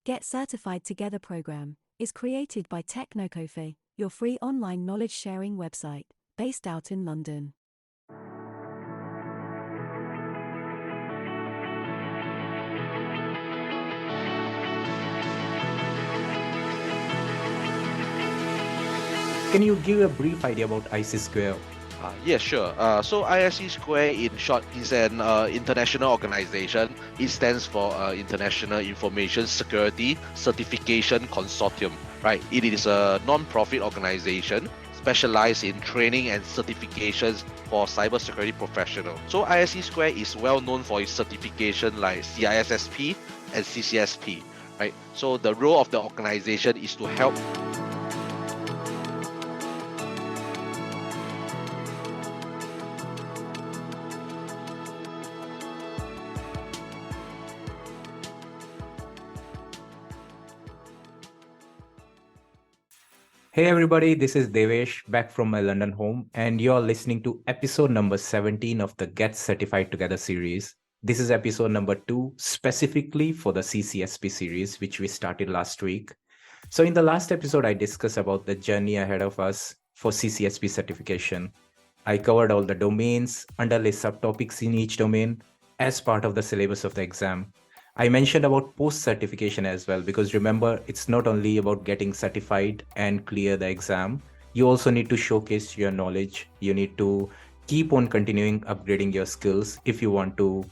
Get Certified Together program is created by Technocofe, your free online knowledge sharing website, based out in London. Can you give a brief idea about ISC2? Yeah, sure. So ISC2, in short, is an international organization. It stands for International Information Security Certification Consortium, right? It is a non-profit organization specialized in training and certifications for cybersecurity professionals. So ISC2 is well known for its certification like CISSP and CCSP, right? So the role of the organization is to help Hey everybody, this is Devesh back from my London home, and you're listening to episode number 17 of the Get Certified Together series. This is episode number 2, specifically for the CCSP series, which we started last week. So in the last episode, I discussed about the journey ahead of us for CCSP certification. I covered all the domains, underlay subtopics in each domain as part of the syllabus of the exam. I mentioned about post-certification as well, because remember, it's not only about getting certified and clear the exam. You also need to showcase your knowledge. You need to keep on continuing upgrading your skills if you want to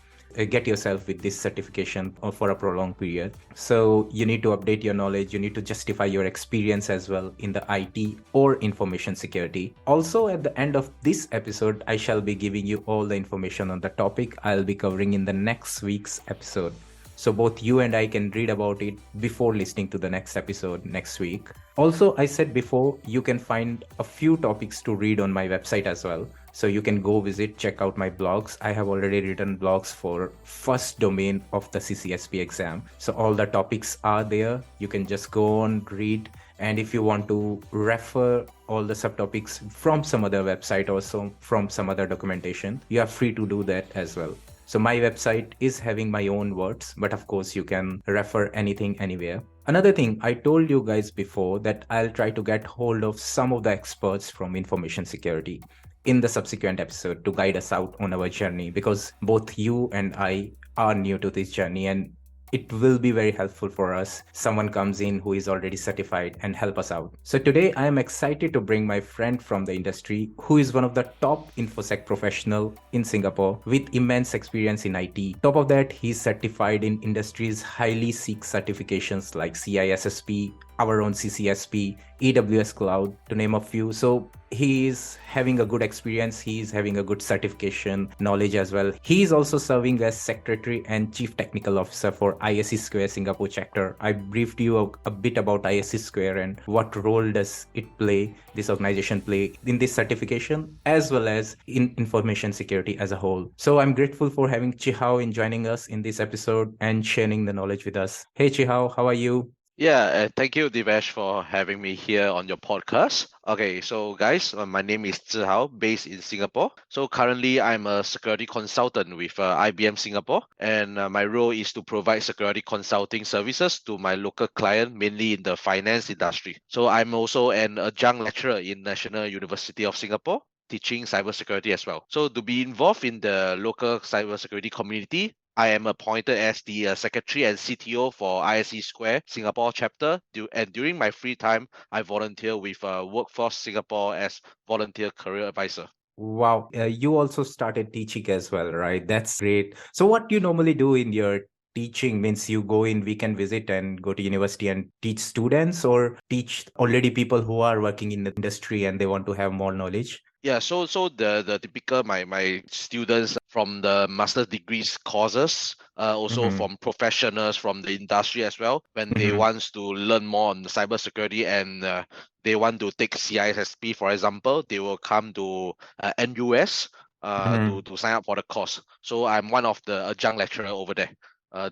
get yourself with this certification for a prolonged period. So you need to update your knowledge. You need to justify your experience as well in the IT or information security. Also, at the end of this episode, I shall be giving you all the information on the topic I'll be covering in the next week's episode. So both you and I can read about it before listening to the next episode next week. Also, I said before, you can find a few topics to read on my website as well. So you can go visit, check out my blogs. I have already written blogs for first domain of the CCSP exam. So all the topics are there. You can just go on, read. And if you want to refer all the subtopics from some other website or from some other documentation, you are free to do that as well. So my website is having my own words, but of course you can refer anything anywhere. Another thing, I told you guys before that I'll try to get hold of some of the experts from information security in the subsequent episode to guide us out on our journey, because both you and I are new to this journey, and it will be very helpful for us. Someone comes in who is already certified and help us out. So today I am excited to bring my friend from the industry who is one of the top InfoSec professional in Singapore with immense experience in IT. Top of that, he's certified in industry's highly seek certifications like CISSP, our own CCSP, AWS Cloud, to name a few. So he is having a good experience. He is having a good certification knowledge as well. He is also serving as Secretary and Chief Technical Officer for ISC2 Singapore chapter. I briefed you a bit about ISC2 and what role does it play, this organization play in this certification, as well as in information security as a whole. So I'm grateful for having Zhou Zhi Hao in joining us in this episode and sharing the knowledge with us. Hey Zhou Zhi Hao, how are you? Yeah, thank you, Divesh, for having me here on your podcast. Okay, so guys, my name is Zhi Hao, based in Singapore. So currently, I'm a security consultant with IBM Singapore, and my role is to provide security consulting services to my local client, mainly in the finance industry. So I'm also an adjunct lecturer in National University of Singapore, teaching cybersecurity as well. So to be involved in the local cybersecurity community, I am appointed as the Secretary and CTO for ISC2 Singapore chapter, and during my free time, I volunteer with Workforce Singapore as volunteer career advisor. Wow, you also started teaching as well, right? That's great. So what do you normally do in your teaching? Means you go in weekend visit and go to university and teach students, or teach already people who are working in the industry and they want to have more knowledge? Yeah, so the typical my students from the master degrees courses, also Mm-hmm. from professionals from the industry as well, when they Mm-hmm. wants to learn more on the cybersecurity and they want to take CISSP, for example, they will come to NUS Mm-hmm. to sign up for the course. So I'm one of the adjunct lecturer over there,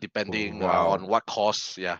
depending on Wow. what course. Yeah.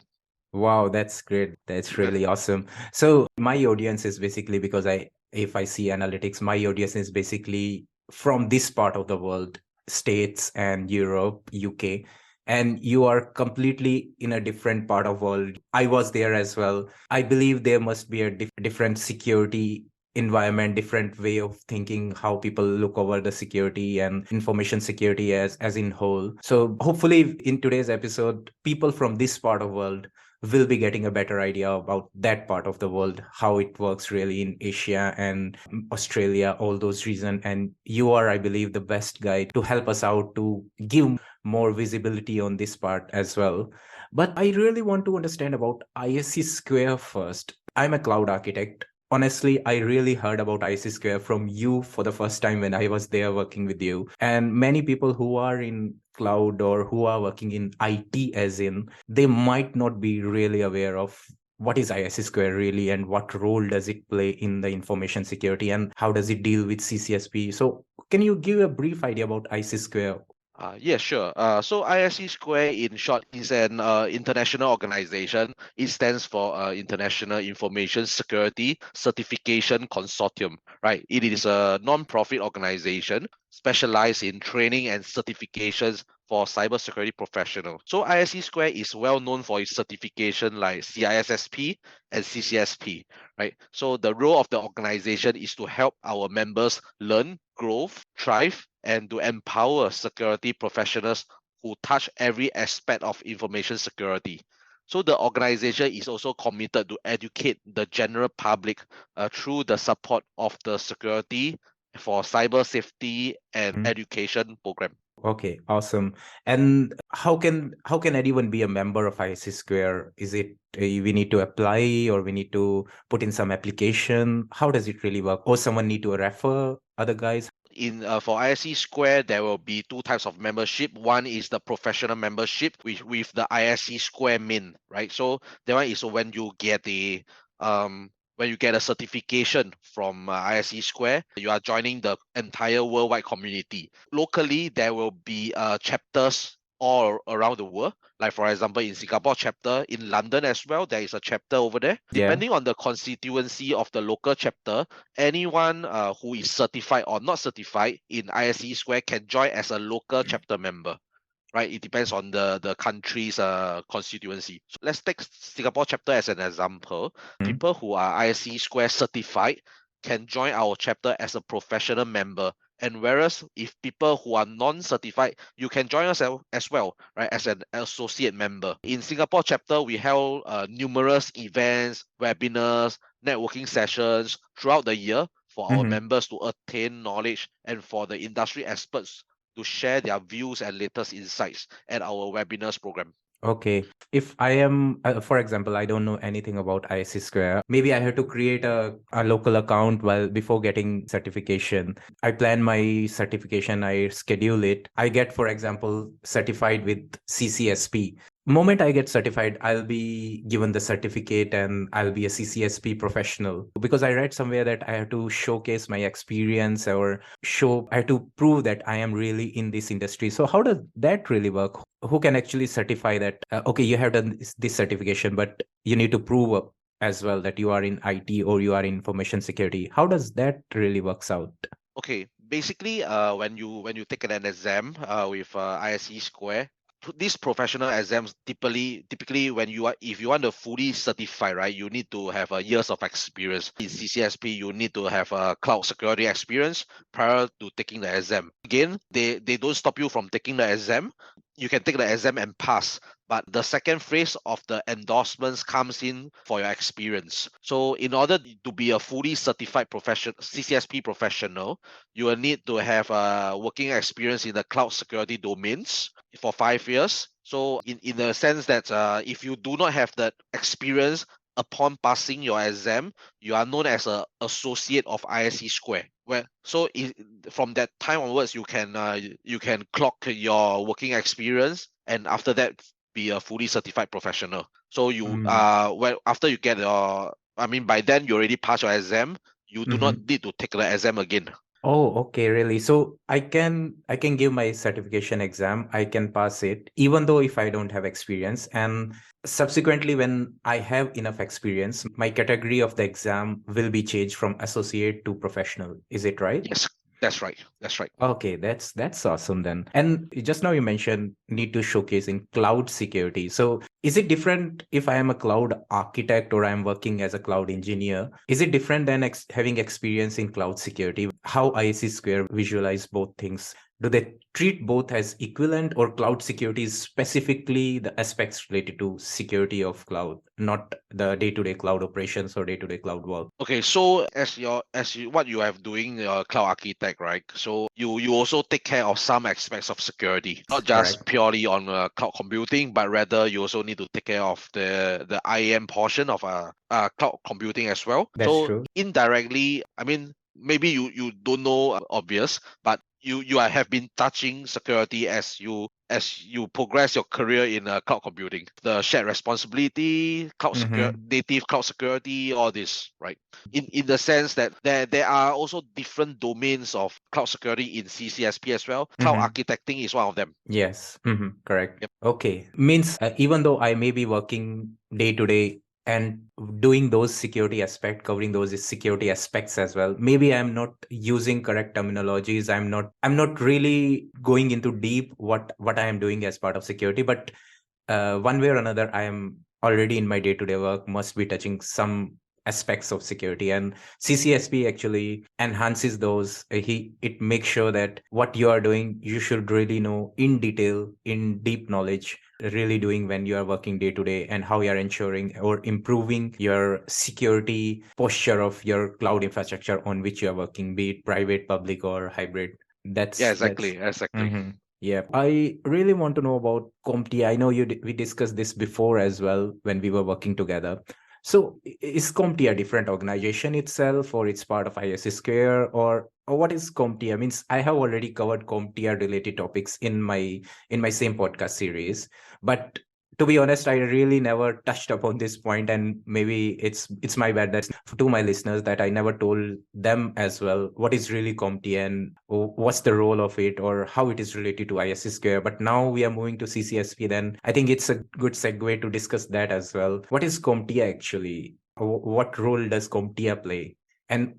Wow, that's great. That's really awesome. So my audience is basically, because if I see analytics, my audience is basically from this part of the world, States and Europe, UK. and you are completely in a different part of world. I was there as well. I believe there must be a different security environment, different way of thinking, how people look over the security and information security as in whole. So hopefully in today's episode, people from this part of world will be getting a better idea about that part of the world, how it works really in Asia and Australia, all those regions. And you are, I believe, the best guy to help us out to give more visibility on this part as well. But I really want to understand about ISC Square first. I'm a cloud architect. Honestly, I really heard about ISC Square from you for the first time when I was there working with you. And many people who are in cloud or who are working in IT as in, they might not be really aware of what is ISC Square really and what role does it play in the information security and how does it deal with CCSP. So can you give a brief idea about ISC Square? Yeah, sure. So ISC Square, in short, is an international organization. It stands for International Information Security Certification Consortium, right? It is a non-profit organization specialized in training and certifications for cybersecurity professionals. So ISC Square is well known for its certification like CISSP and CCSP, right? So the role of the organization is to help our members learn, grow, thrive, and to empower security professionals who touch every aspect of information security. So the organization is also committed to educate the general public through the support of the security for cyber safety and education program. Okay, awesome. And how can anyone be a member of ISC Square? Is it we need to apply or we need to put in some application? How does it really work? Or someone need to refer other guys? In For ISC Square, there will be two types of membership. One is the professional membership with the ISC Square Min, right? So that one is when you get a certification from ISC Square, you are joining the entire worldwide community. Locally, there will be chapters all around the world. Like for example, in Singapore chapter, in London as well, there is a chapter over there. Yeah. Depending on the constituency of the local chapter, anyone who is certified or not certified in ISC Square can join as a local chapter member. Right, it depends on the country's constituency. So let's take Singapore chapter as an example. People who are ISC Square certified can join our chapter as a professional member. And whereas if people who are non-certified, you can join us as well, right, as an associate member. In Singapore chapter, we held numerous events, webinars, networking sessions throughout the year for our members to attain knowledge and for the industry experts to share their views and latest insights at our webinars program. Okay. If I am, for example, I don't know anything about ISC Square, maybe I have to create a local account while before getting certification. I plan my certification, I schedule it. I get, for example, certified with CCSP. Moment I get certified, I'll be given the certificate and I'll be a CCSP professional. Because I read somewhere that I have to showcase my experience or I have to prove that I am really in this industry. So how does that really work? Who can actually certify that, okay, you have done this certification, but you need to prove as well that you are in IT or you are in information security. How does that really works out? Okay, basically, when you take an exam with ISC Square, these professional exams typically when if you want to fully certify, right, you need to have years of experience. In CCSP, you need to have a cloud security experience prior to taking the exam. Again, they don't stop you from taking the exam. You can take the exam and pass, but the second phase of the endorsements comes in for your experience. So in order to be a fully certified CCSP professional, you will need to have a working experience in the cloud security domains for 5 years. So in the sense that if you do not have that experience upon passing your exam, you are known as an associate of ISC Square. From that time onwards, you can clock your working experience, and after that, be a fully certified professional. So after you get by then you already passed your exam. You do not need to take the exam again. Oh, okay, really. So I can give my certification exam, I can pass it, even though if I don't have experience. And subsequently, when I have enough experience, my category of the exam will be changed from associate to professional. Is it right? Yes, That's right. That's right. Okay, that's awesome then. And just now you mentioned need to showcase in cloud security. So is it different if I am a cloud architect or I am working as a cloud engineer? Is it different than having experience in cloud security? How ISC Square visualize both things? Do they treat both as equivalent, or cloud security is specifically the aspects related to security of cloud, not the day-to-day cloud operations or day-to-day cloud work? Okay, so as you what you have doing cloud architect, right? So you also take care of some aspects of security, not just Correct. purely on cloud computing, but rather you also need to take care of the IAM portion of cloud computing as well. That's So true. indirectly, I mean, maybe you don't know obvious, but have been touching security as you progress your career in cloud computing, the shared responsibility, Mm-hmm. native cloud security, all this, right? In the sense that there are also different domains of cloud security in CCSP as well. Cloud Mm-hmm. architecting is one of them. Yes, correct. Yep. Okay. Means even though I may be working day to day and doing those security aspect, covering those security aspects as well, maybe I'm not using correct terminologies. I'm not really going into deep what I am doing as part of security, but one way or another, I am already in my day to day work must be touching some aspects of security, and CCSP actually enhances those. It makes sure that what you are doing you should really know in detail, in deep knowledge, really doing when you are working day to day, and how you are ensuring or improving your security posture of your cloud infrastructure on which you are working, be it private, public, or hybrid. Yeah, That's exactly, exactly. Mhm. Yeah, I really want to know about CompTIA. I know we discussed this before as well when we were working together. So is CompTIA a different organization itself, or it's part of ISC Square, or what is CompTIA? Means I have already covered CompTIA related topics in my same podcast series, but to be honest, I really never touched upon this point, and maybe it's my bad that to my listeners that I never told them as well what is really CompTIA and what's the role of it or how it is related to ISC Square. But now we are moving to CCSP, then I think it's a good segue to discuss that as well. What is CompTIA actually? What role does CompTIA play? And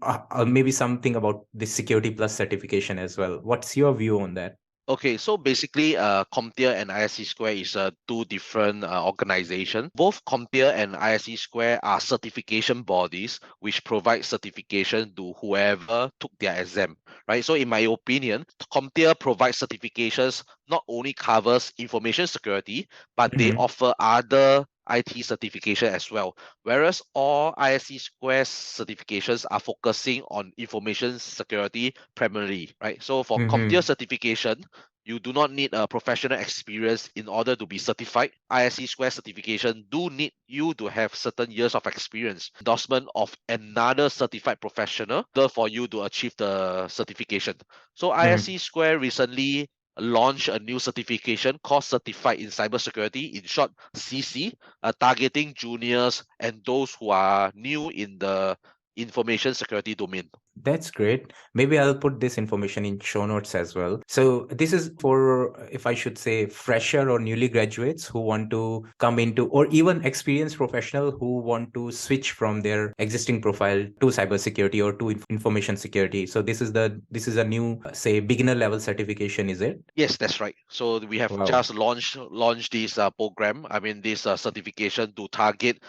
maybe something about the Security Plus certification as well. What's your view on that? Okay, so basically, CompTIA and ISC Square is two different organizations. Both CompTIA and ISC Square are certification bodies which provide certification to whoever took their exam, right? So in my opinion, CompTIA provides certifications not only covers information security, but they Mm-hmm. offer other IT certification as well. Whereas all ISC Square certifications are focusing on information security primarily, right? So for CompTIA Mm-hmm. certification, you do not need a professional experience in order to be certified. ISC Square certification do need you to have certain years of experience, endorsement of another certified professional, for you to achieve the certification. So Mm-hmm. ISC Square recently launched a new certification called Certified in Cybersecurity, in short, CC, targeting juniors and those who are new in the information security domain. That's great. Maybe I'll put this information in show notes as well. So this is for, if I should say, fresher or newly graduates who want to come into, or even experienced professional who want to switch from their existing profile to cybersecurity or to information security. So this is a new, say, beginner level certification, is it? Yes, that's right. So we have Wow. just launched this program. I mean, this certification to target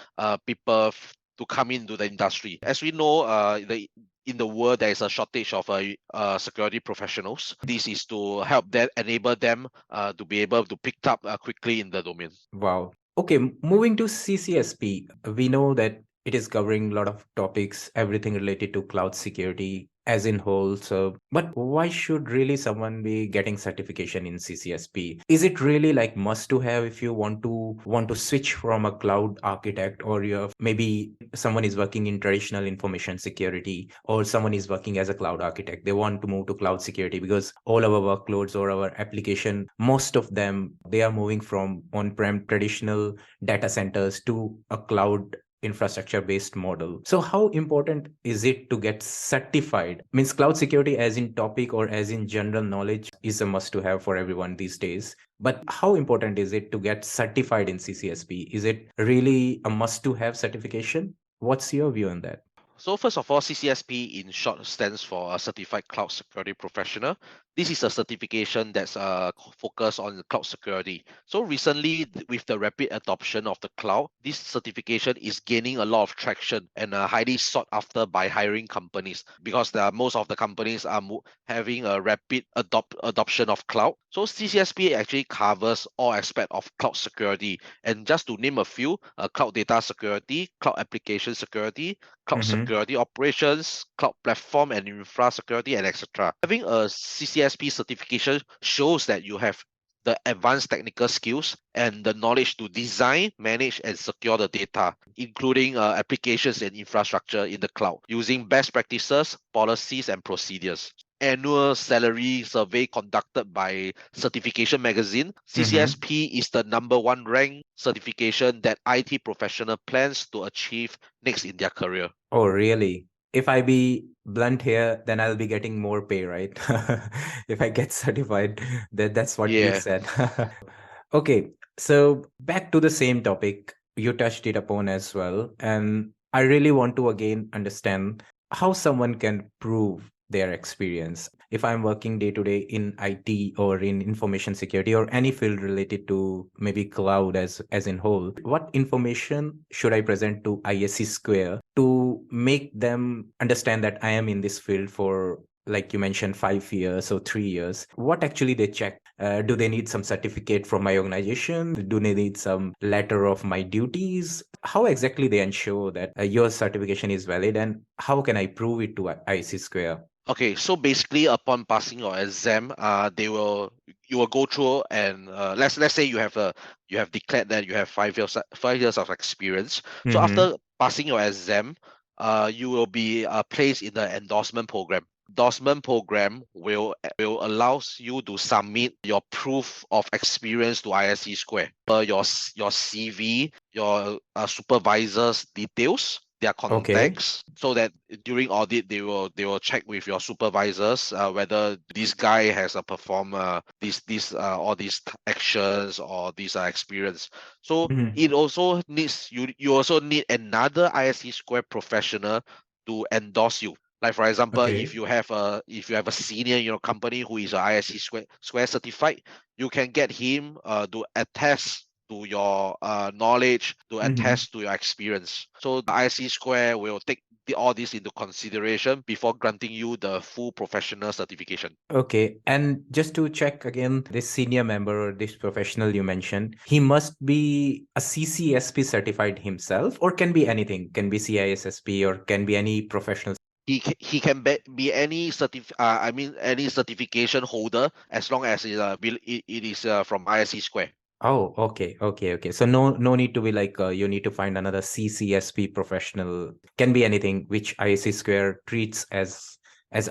people to come into the industry. As we know, in the world there is a shortage of security professionals. This is to help them, enable them to be able to pick up quickly in the domain. Wow. Okay, moving to CCSP, we know that it is covering a lot of topics, everything related to cloud security as in whole. So, but why should really someone be getting certification in CCSP? Is it really like must to have if you want to switch from a cloud architect, or you have maybe someone is working in traditional information security, or someone is working as a cloud architect, they want to move to cloud security because all our workloads or our application, most of them, they are moving from on-prem traditional data centers to a cloud infrastructure based model. So how important is it to get certified? Means cloud security as in topic or as in general knowledge is a must to have for everyone these days, but how important is it to get certified in CCSP? Is it really a must to have certification? What's your view on that? So first of all, CCSP in short stands for a Certified Cloud Security Professional. This is a certification that's focused on cloud security. So recently, with the rapid adoption of the cloud, this certification is gaining a lot of traction and highly sought after by hiring companies because most of the companies are having a rapid adoption of cloud. So CCSP actually covers all aspects of cloud security. And just to name a few, cloud data security, cloud application security, cloud security operations, cloud platform and infra security, and etc. Having a CCSP certification shows that you have the advanced technical skills and the knowledge to design, manage, and secure the data, including applications and infrastructure in the cloud, using best practices, policies, and procedures. Annual salary survey conducted by Certification Magazine, CCSP is the #1 ranked certification that IT professional plans to achieve next in their career. Oh, really? If I be blunt here, then I'll be getting more pay, right? If I get certified, that's what you Yeah. said. Okay, so back to the same topic. You touched it upon as well. And I really want to again understand how someone can prove their experience. If I'm working day to day in IT or in information security or any field related to maybe cloud as in whole, what information should I present to ISC Square to make them understand that I am in this field for, like you mentioned, 5 years or 3 years? What actually they check? Do they need some certificate from my organization? Do they need some letter of my duties? How exactly they ensure that your certification is valid, and how can I prove it to IC Square? Okay, so basically, upon passing your exam, you will go through and let's say you have declared that you have 5 years of experience. So after passing your exam, you will be placed in the endorsement program. Endorsement program will allows you to submit your proof of experience to ISC Square. Your CV, your supervisor's details, their Okay. contacts, so that during audit they will check with your supervisors whether this guy has performed these all these actions or these experience. So it also needs you also need another ISC Square professional to endorse you. Like for example, Okay. if you have a senior in your company who is a ISC Square certified, you can get him to attest to your knowledge, to attest to your experience. So the ISC Square will take all this into consideration before granting you the full professional certification. Okay. And just to check again, this senior member or this professional you mentioned, he must be a CCSP certified himself, or can be anything, can be CISSP or can be any professional. He can be any any certification holder as long as it is from ISC Square. Oh, okay. So no need to be like you need to find another CCSP professional. Can be anything which IC Square treats as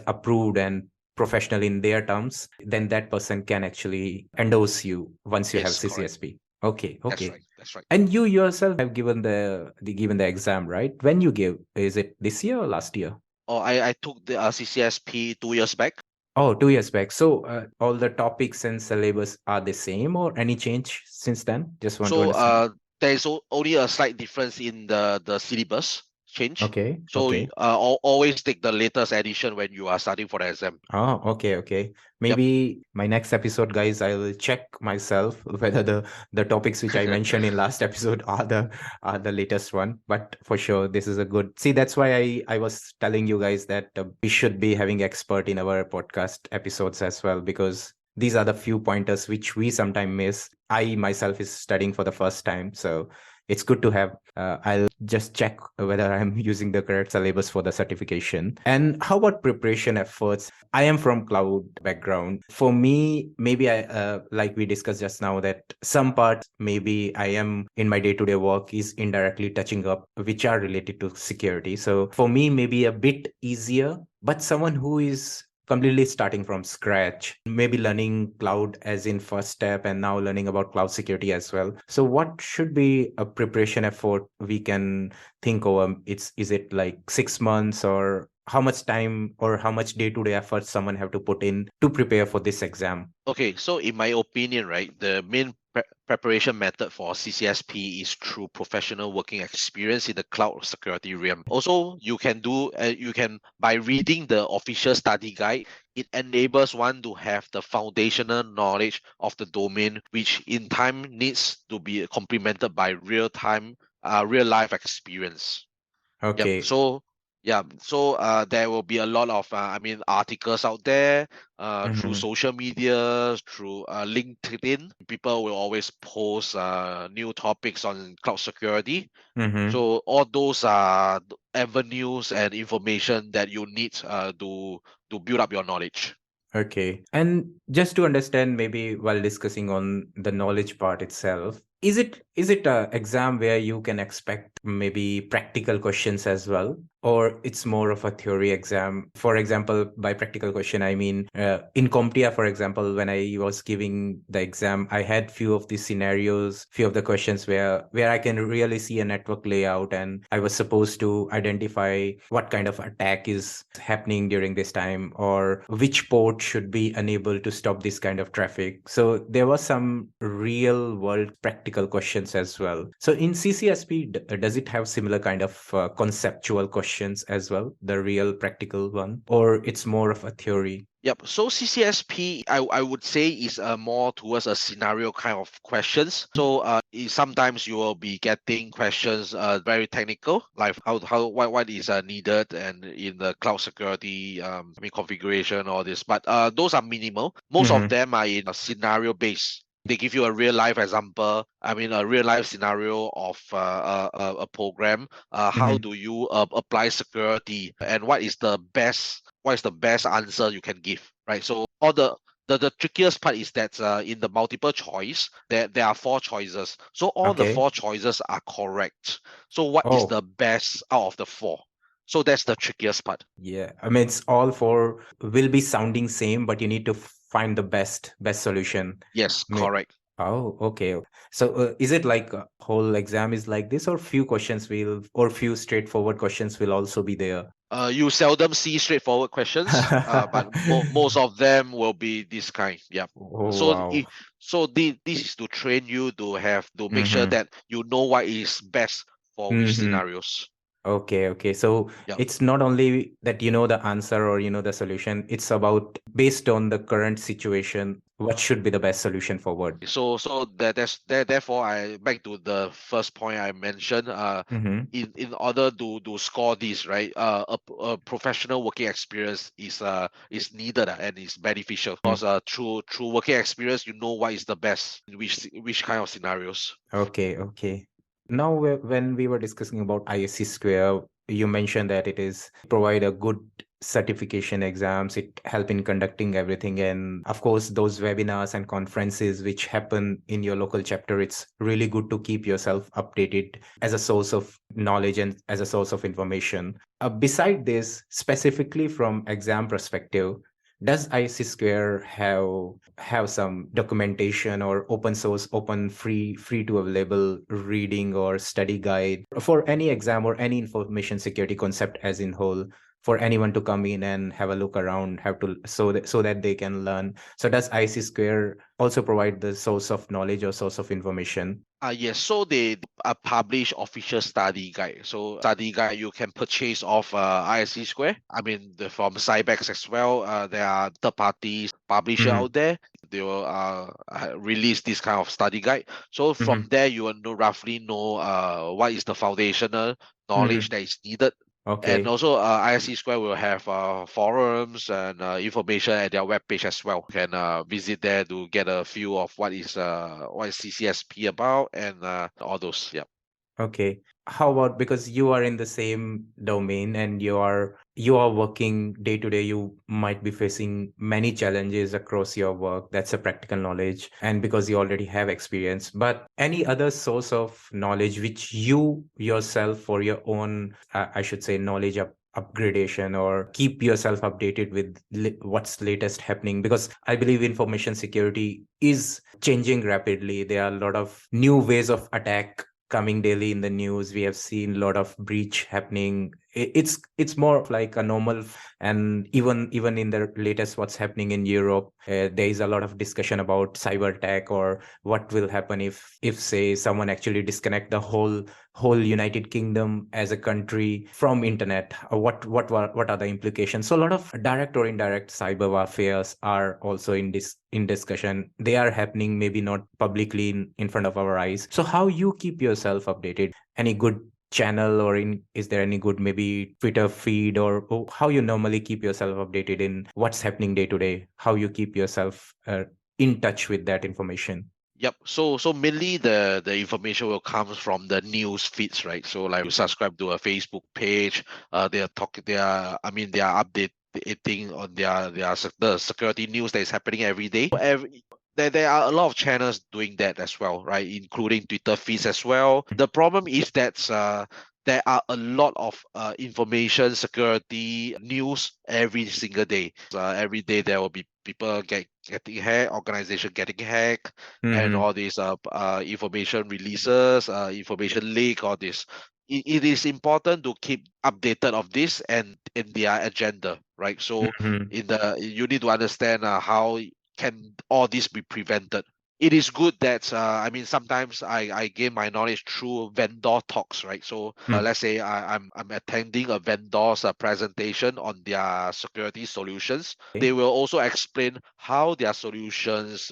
approved and professional in their terms. Then that person can actually endorse you once you have Yes, correct. CCSP. Okay. That's right. That's right. And you yourself have given the exam, right? When you give, is it this year or last year? Oh, I took the CCSP 2 years back. Oh, 2 years back. So all the topics and syllabus are the same, or any change since then? Just want to So understand. there is only a slight difference in the syllabus change. Okay. So always take the latest edition when you are studying for the exam. Oh, okay. Maybe my next episode, guys, I will check myself whether the topics which I mentioned in last episode are the latest one. But for sure, this is a good. See, that's why I was telling you guys that we should be having expert in our podcast episodes as well, because these are the few pointers which we sometimes miss. I myself is studying for the first time, so it's good to have. I'll just check whether I'm using the correct syllabus for the certification. And how about preparation efforts? I am from cloud background. For me, maybe like we discussed just now, that some parts maybe I am in my day-to-day work is indirectly touching up, which are related to security. So for me, maybe a bit easier, but someone who is completely starting from scratch, maybe learning cloud as in first step and now learning about cloud security as well. So what should be a preparation effort we can think over? Is it like 6 months, or how much time or how much day-to-day effort someone have to put in to prepare for this exam? Okay, so in my opinion, right, the main preparation method for CCSP is through professional working experience in the cloud security realm. Also, you can by reading the official study guide, it enables one to have the foundational knowledge of the domain, which in time needs to be complemented by real life experience. Yep. Okay. So there will be a lot of articles out there, through Mm-hmm. social media, through LinkedIn. People will always post new topics on cloud security. Mm-hmm. So all those are avenues and information that you need to build up your knowledge. Okay. And just to understand, maybe while discussing on the knowledge part itself, is it a exam where you can expect maybe practical questions as well, or it's more of a theory exam? For example, by practical question, I mean in CompTIA, for example, when I was giving the exam, I had few of these scenarios, few of the questions where I can really see a network layout, and I was supposed to identify what kind of attack is happening during this time, or which port should be unable to stop this kind of traffic. So there was some real world practical questions as well. So in CCSP, does it have similar kind of conceptual questions as well, the real practical one, or it's more of a theory? Yep. So CCSP, I would say, is more towards a scenario kind of questions. So sometimes you will be getting questions very technical, like what is needed and in the cloud security configuration, all this. But those are minimal. Most of Mm-hmm. them are in a scenario based. They give you a real life example. A real life scenario of a program. How Mm-hmm. do you apply security, and what is the best answer you can give, right? So all the trickiest part is that in the multiple choice, there are four choices. So all the Okay. four choices are correct. So what is Oh, the best out of the four? So that's the trickiest part. yeah. I mean, it's all four will be sounding same, but you need to find the best solution. Yes, May- correct. Oh, okay. So, is it like a whole exam is like this, or few questions will, or few straightforward questions will also be there? You seldom see straightforward questions, but most of them will be this kind. Yeah. Oh, So wow. this is to train you to have to make sure Mm-hmm. that you know what is best for which Mm-hmm. scenarios. Okay, okay. So Yeah. it's not only that you know the answer or you know the solution, it's about based on the current situation, what should be the best solution forward. Therefore I back to the first point I mentioned. Mm-hmm. In order to score this, right, a professional working experience is needed, and is beneficial, because through working experience you know what is the best in which kind of scenarios. Okay, okay. Now, when we were discussing about ISC Square, you mentioned that it is provide a good certification exams. It help in conducting everything, and of course, those webinars and conferences which happen in your local chapter. It's really good to keep yourself updated as a source of knowledge and as a source of information. Beside this, specifically from exam perspective, does IC Square have some documentation or open source, open free to available reading or study guide for any exam or any information security concept as in whole, for anyone to come in and have a look around, have to so that they can learn? So does IC Square also provide the source of knowledge or source of information? Yes, so they publish official study guide. So study guide you can purchase off ISC Square. From Cybex as well. There are third parties publisher Mm-hmm. out there. They will release this kind of study guide. So Mm-hmm. from there you will roughly know what is the foundational knowledge Mm-hmm. that is needed. And Okay. also, ISC Square will have forums and information at their webpage as well. You can visit there to get a feel of what is CCSP about, and all those. Yeah. Okay. How about, because you are in the same domain and you are working day to day, you might be facing many challenges across your work. That's a practical knowledge. And because you already have experience, but any other source of knowledge which you yourself for your own, I should say, knowledge upgradation, or keep yourself updated with what's latest happening, because I believe information security is changing rapidly. There are a lot of new ways of attack coming daily in the news. We have seen a lot of breach happening it's more of like a normal. And even in the latest what's happening in Europe, there is a lot of discussion about cyber attack, or what will happen if say someone actually disconnect the whole United Kingdom as a country from internet. What are the implications? So a lot of direct or indirect cyber warfares are also in discussion. They are happening, maybe not publicly in front of our eyes. So how you keep yourself updated? Any good channel, or is there any good maybe Twitter feed, or how you normally keep yourself updated in what's happening day to day? How you keep yourself in touch with that information? Yep. So mainly the information will come from the news feeds, right? So like you subscribe to a Facebook page, they are updating on the security news that is happening every day. There are a lot of channels doing that as well, right? Including Twitter feeds as well. The problem is that there are a lot of information security news every single day. Every day there will be people getting hacked, organization getting hacked, and Mm-hmm. all these information releases, information leak, all this. It is important to keep updated of this and in their agenda, right? So Mm-hmm. you need to understand how can all this be prevented. It is good that sometimes I gain my knowledge through vendor talks, right? So let's say I'm attending a vendor's presentation on their security solutions. Okay. They will also explain how their solutions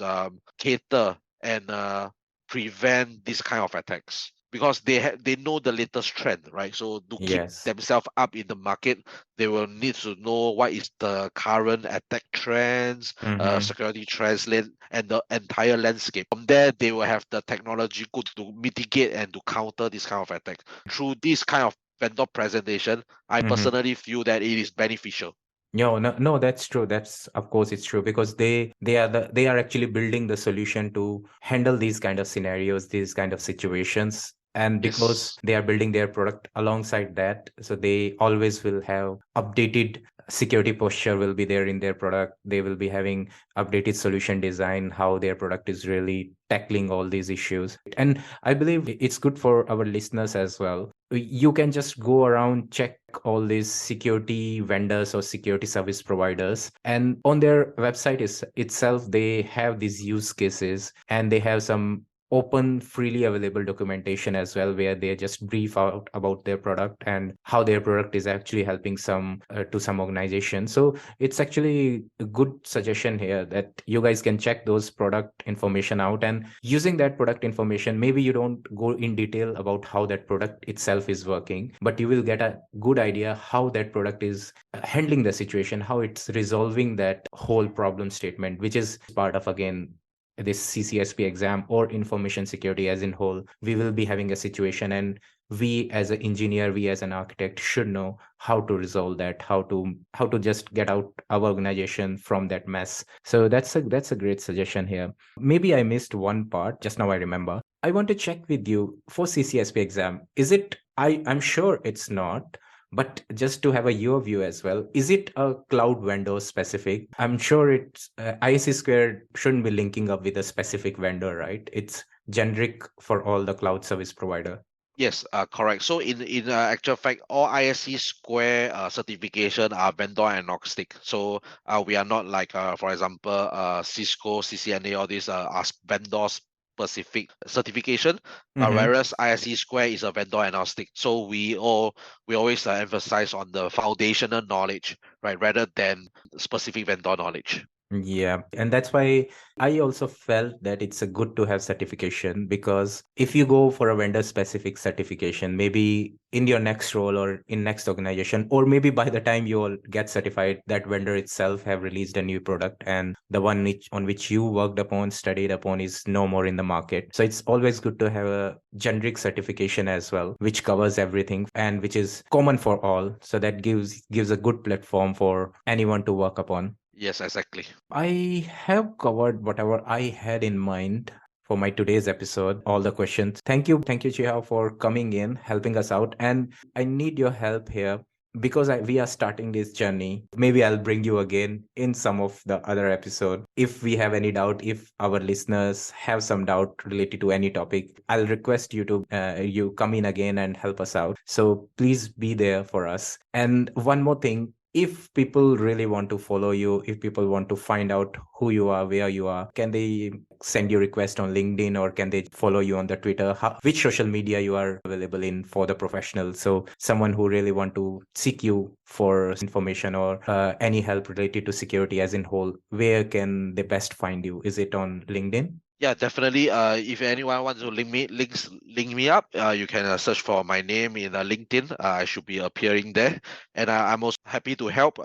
cater and prevent this kind of attacks, because they know the latest trend, right? So to keep Yes. themselves up in the market, they will need to know what is the current attack trends, Mm-hmm. security trends, and the entire landscape. From there, they will have the technology good to mitigate and to counter this kind of attack. Through this kind of vendor presentation, I Mm-hmm. personally feel that it is beneficial. No, that's true. That's, of course, it's true, because they are actually building the solution to handle these kind of scenarios, these kind of situations. And because Yes. they are building their product alongside that, so they always will have updated security posture will be there in their product. They will be having updated solution design, how their product is really tackling all these issues. And I believe it's good for our listeners as well. You can just go around, check all these security vendors or security service providers, and on their website itself they have these use cases, and they have some open freely available documentation as well, where they just brief out about their product and how their product is actually helping some organization. So it's actually a good suggestion here that you guys can check those product information out, and using that product information, maybe you don't go in detail about how that product itself is working, but you will get a good idea how that product is handling the situation, how it's resolving that whole problem statement, which is part of, again, this CCSP exam or information security as in whole. We will be having a situation, and we as an engineer, we as an architect should know how to resolve that, how to just get out our organization from that mess. So that's a great suggestion here. Maybe I missed one part just now, I remember. I want to check with you for CCSP exam. Is it, I'm sure it's not, but just to have a your view as well, is it a cloud vendor specific? I'm sure it's ISC squared shouldn't be linking up with a specific vendor, right? It's generic for all the cloud service provider. Yes, correct. So in actual fact, all ISC Square certification are vendor agnostic. So we are not like for example Cisco, CCNA, all these are vendor specific certification. Mm-hmm. Whereas ISC Square is a vendor agnostic. So we always emphasize on the foundational knowledge, right, rather than specific vendor knowledge. Yeah, and that's why I also felt that it's a good to have certification, because if you go for a vendor specific certification, maybe in your next role or in next organization, or maybe by the time you all get certified, that vendor itself have released a new product, and the one on which you worked upon, studied upon, is no more in the market. So it's always good to have a generic certification as well, which covers everything and which is common for all. So that gives a good platform for anyone to work upon. Yes, exactly. I have covered whatever I had in mind for my today's episode, all the questions. Thank you, Chihao, for coming in, helping us out. And I need your help here. because we are starting this journey, maybe I'll bring you again in some of the other episode. If we have any doubt, if our listeners have some doubt related to any topic, I'll request you to you come in again and help us out. So please be there for us. And one more thing, if people really want to follow you, if people want to find out who you are, where you are, can they send you request on LinkedIn, or can they follow you on the Twitter? Which social media you are available in for the professional? So someone who really want to seek you for information or any help related to security as in whole, where can they best find you? Is it on LinkedIn? Yeah, definitely. If anyone wants to link me up, you can search for my name in LinkedIn. I should be appearing there, and I'm also happy to help.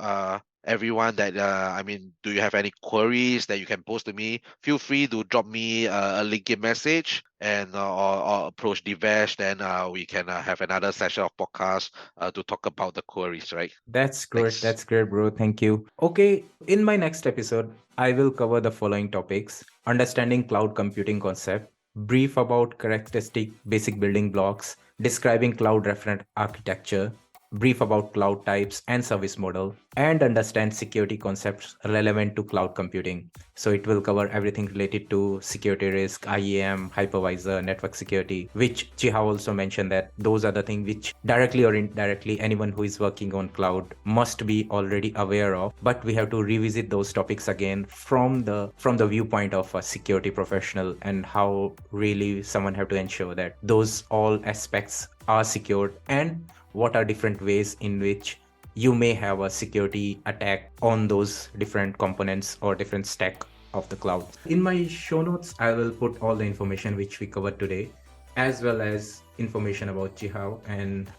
Everyone that do you have any queries that you can post to me? Feel free to drop me a LinkedIn message and or approach Divesh. Then we can have another session of podcast to talk about the queries. Right? That's great. Thanks. That's great, bro. Thank you. Okay, in my next episode, I will cover the following topics: understanding cloud computing concept, brief about characteristic basic building blocks, describing cloud referent architecture, brief about cloud types and service model, and understand security concepts relevant to cloud computing. So it will cover everything related to security risk, IAM, hypervisor, network security, which Jiha also mentioned that those are the things which directly or indirectly anyone who is working on cloud must be already aware of. But we have to revisit those topics again from the viewpoint of a security professional, and how really someone have to ensure that those all aspects are secured, and what are different ways in which you may have a security attack on those different components or different stack of the cloud. In my show notes, I will put all the information which we covered today, as well as information about Chihao. And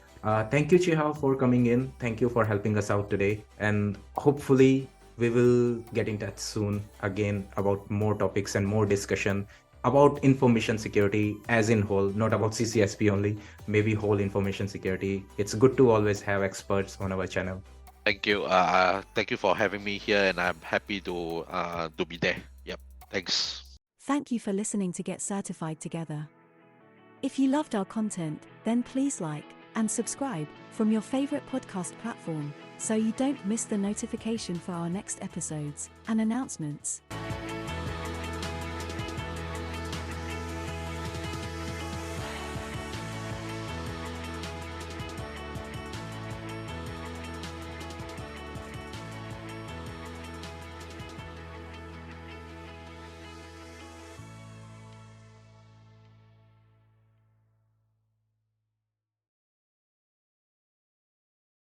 thank you, Chihao, for coming in. Thank you for helping us out today. And hopefully, we will get in touch soon again about more topics and more discussion about information security as in whole, not about CCSP only, maybe whole information security. It's good to always have experts on our channel. Thank you. Thank you for having me here, and I'm happy to be there. Yep. Thanks. Thank you for listening to Get Certified Together. If you loved our content, then please like and subscribe from your favorite podcast platform so you don't miss the notification for our next episodes and announcements.